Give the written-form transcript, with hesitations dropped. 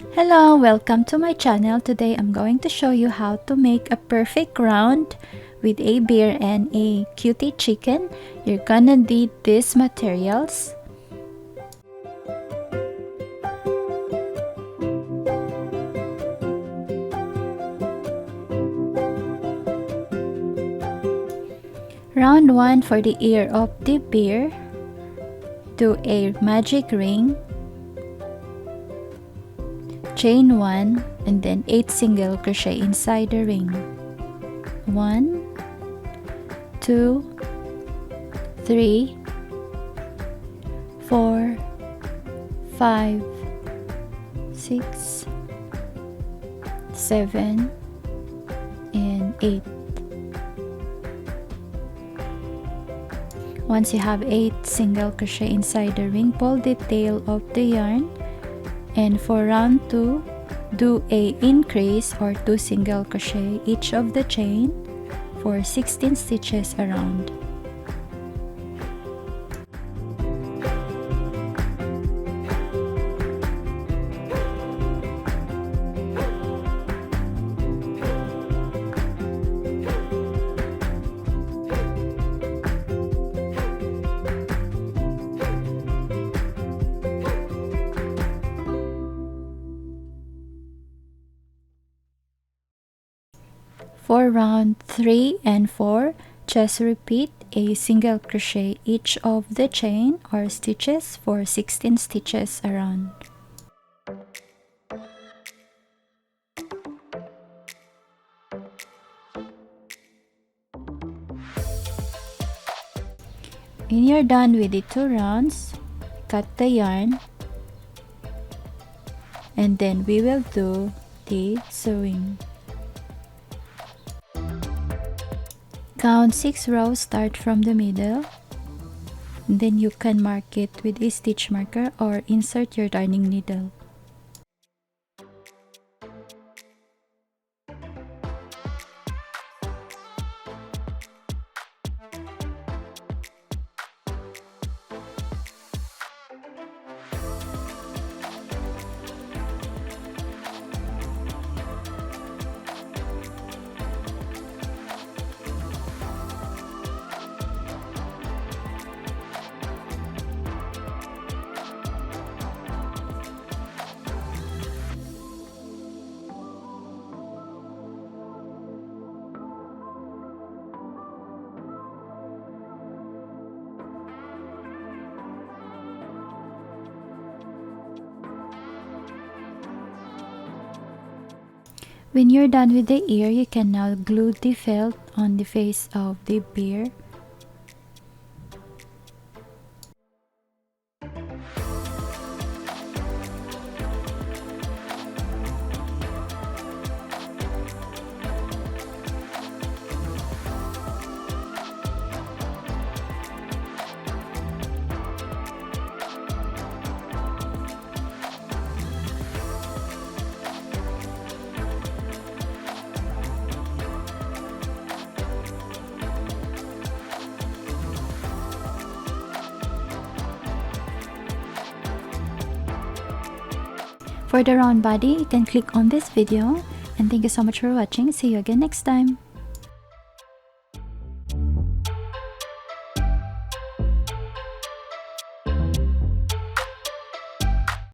Hello, welcome to my channel. Today I'm going to show you how to make a perfect round with a bear and a cutie chicken. You're gonna need these materials. Round 1 for the ear of the bear. Do a magic ring, chain 1, and then 8 single crochet inside the ring. 1, 2, 3, 4, 5, 6, 7, and 8. Once you have 8 single crochet inside the ring, pull the tail of the yarn, and for round 2, do a increase or 2 single crochet each of the chain for 16 stitches around. For round 3 and 4, just repeat a single crochet each of the chain or stitches for 16 stitches around. When you're done with the 2 rounds, cut the yarn, and then we will do the sewing. Count 6 rows, start from the middle, and then you can mark it with a stitch marker or insert your darning needle. When you're done with the ear, you can now glue the felt on the face of the bear. For the round body, you can click on this video, and thank you so much for watching. See you again next time.